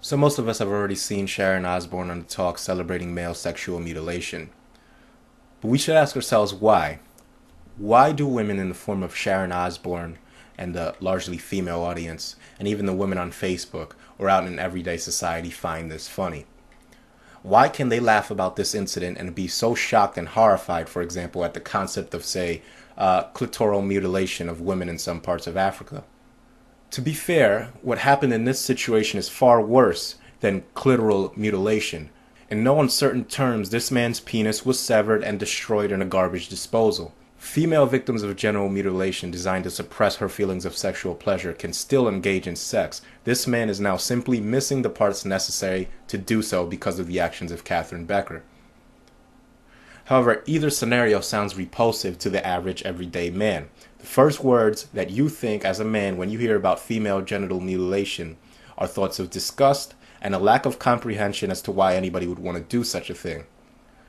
So most of us have already seen Sharon Osbourne on the talk celebrating male sexual mutilation. But we should ask ourselves why. Why do women in the form of Sharon Osbourne and the largely female audience, and even the women on Facebook or out in everyday society find this funny? Why can they laugh about this incident and be so shocked and horrified, for example, at the concept of, say, clitoral mutilation of women in some parts of Africa? To be fair, what happened in this situation is far worse than clitoral mutilation. In no uncertain terms, this man's penis was severed and destroyed in a garbage disposal. Female victims of genital mutilation designed to suppress her feelings of sexual pleasure can still engage in sex. This man is now simply missing the parts necessary to do so because of the actions of Catherine Becker. However, either scenario sounds repulsive to the average everyday man. The first words that you think as a man when you hear about female genital mutilation are thoughts of disgust and a lack of comprehension as to why anybody would want to do such a thing.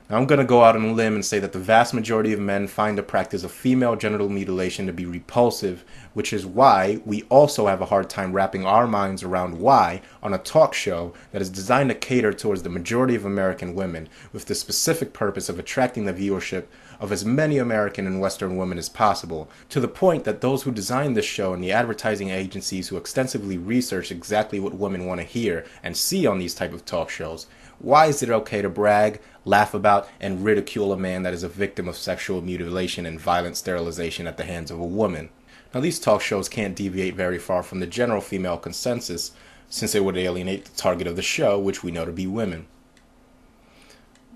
Now, I'm going to go out on a limb and say that the vast majority of men find the practice of female genital mutilation to be repulsive, which is why we also have a hard time wrapping our minds around why, on a talk show that is designed to cater towards the majority of American women, with the specific purpose of attracting the viewership of as many American and Western women as possible, to the point that those who designed this show and the advertising agencies who extensively research exactly what women want to hear and see on these type of talk shows, why is it okay to brag, laugh about, and ridicule a man that is a victim of sexual mutilation and violent sterilization at the hands of a woman? Now, these talk shows can't deviate very far from the general female consensus, since it would alienate the target of the show, which we know to be women.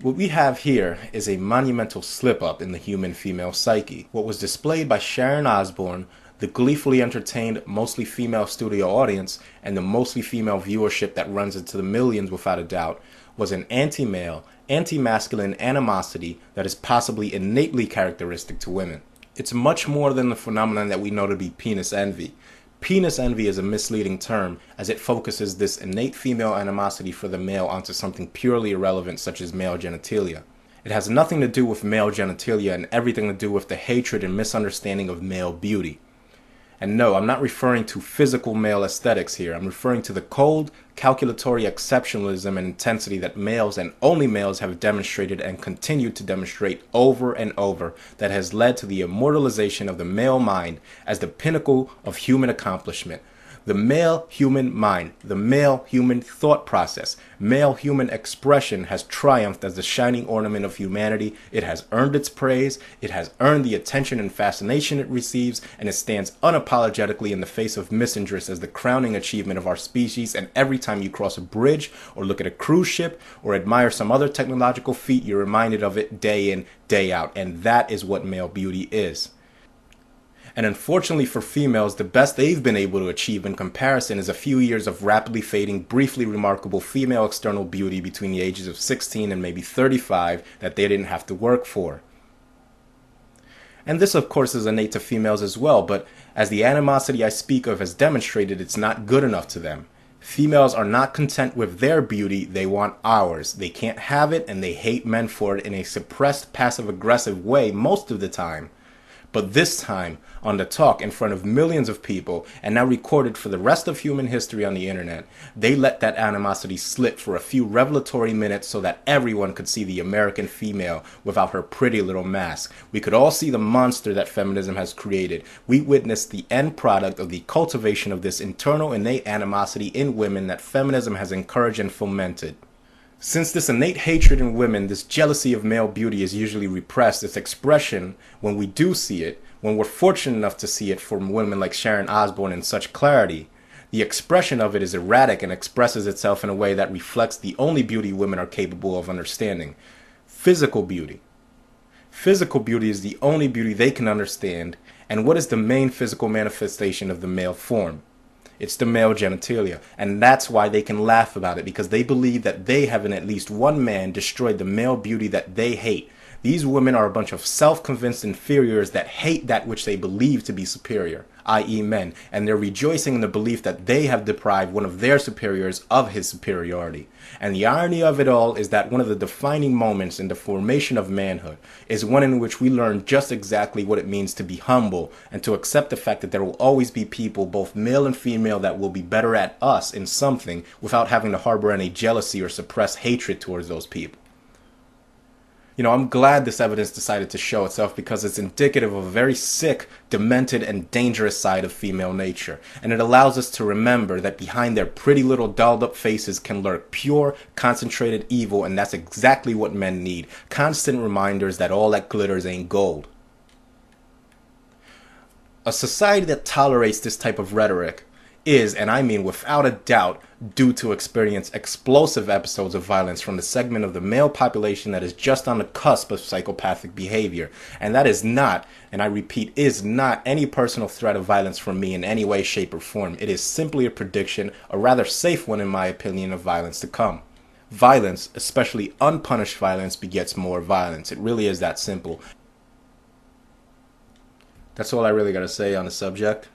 What we have here is a monumental slip-up in the human female psyche. What was displayed by Sharon Osbourne, the gleefully entertained, mostly female studio audience, and the mostly female viewership that runs into the millions without a doubt, was an anti-male, anti-masculine animosity that is possibly innately characteristic to women. It's much more than the phenomenon that we know to be penis envy. Penis envy is a misleading term, as it focuses this innate female animosity for the male onto something purely irrelevant such as male genitalia. It has nothing to do with male genitalia and everything to do with the hatred and misunderstanding of male beauty. And no, I'm not referring to physical male aesthetics here. I'm referring to the cold, calculatory exceptionalism and intensity that males and only males have demonstrated and continue to demonstrate over and over, that has led to the immortalization of the male mind as the pinnacle of human accomplishment. The male human mind, the male human thought process, male human expression has triumphed as the shining ornament of humanity. It has earned its praise, it has earned the attention and fascination it receives, and it stands unapologetically in the face of misandry as the crowning achievement of our species. And every time you cross a bridge, or look at a cruise ship, or admire some other technological feat, you're reminded of it day in, day out. And that is what male beauty is. And unfortunately for females, the best they've been able to achieve in comparison is a few years of rapidly fading, briefly remarkable female external beauty between the ages of 16 and maybe 35 that they didn't have to work for. And this, of course, is innate to females as well, but as the animosity I speak of has demonstrated, it's not good enough to them. Females are not content with their beauty, they want ours. They can't have it, and they hate men for it in a suppressed, passive-aggressive way most of the time. But this time, on the talk in front of millions of people, and now recorded for the rest of human history on the internet, they let that animosity slip for a few revelatory minutes so that everyone could see the American female without her pretty little mask. We could all see the monster that feminism has created. We witnessed the end product of the cultivation of this internal innate animosity in women that feminism has encouraged and fomented. Since this innate hatred in women, this jealousy of male beauty is usually repressed, its expression, when we do see it, when we're fortunate enough to see it from women like Sharon Osbourne in such clarity, the expression of it is erratic and expresses itself in a way that reflects the only beauty women are capable of understanding: physical beauty. Physical beauty is the only beauty they can understand, and what is the main physical manifestation of the male form? It's the male genitalia, and that's why they can laugh about it, because they believe that they have in at least one man destroyed the male beauty that they hate. These women are a bunch of self-convinced inferiors that hate that which they believe to be superior, i.e. men, and they're rejoicing in the belief that they have deprived one of their superiors of his superiority. And the irony of it all is that one of the defining moments in the formation of manhood is one in which we learn just exactly what it means to be humble and to accept the fact that there will always be people, both male and female, that will be better at us in something without having to harbor any jealousy or suppress hatred towards those people. You know, I'm glad this evidence decided to show itself because it's indicative of a very sick, demented, and dangerous side of female nature. And it allows us to remember that behind their pretty little dolled up faces can lurk pure, concentrated evil, and that's exactly what men need. Constant reminders that all that glitters ain't gold. A society that tolerates this type of rhetoric is, and I mean without a doubt, due to experience explosive episodes of violence from the segment of the male population that is just on the cusp of psychopathic behavior. And that is not, and I repeat, is not any personal threat of violence from me in any way, shape, or form. It is simply a prediction, a rather safe one in my opinion, of violence to come. Violence, especially unpunished violence, begets more violence. It really is that simple. That's all I really got to say on the subject.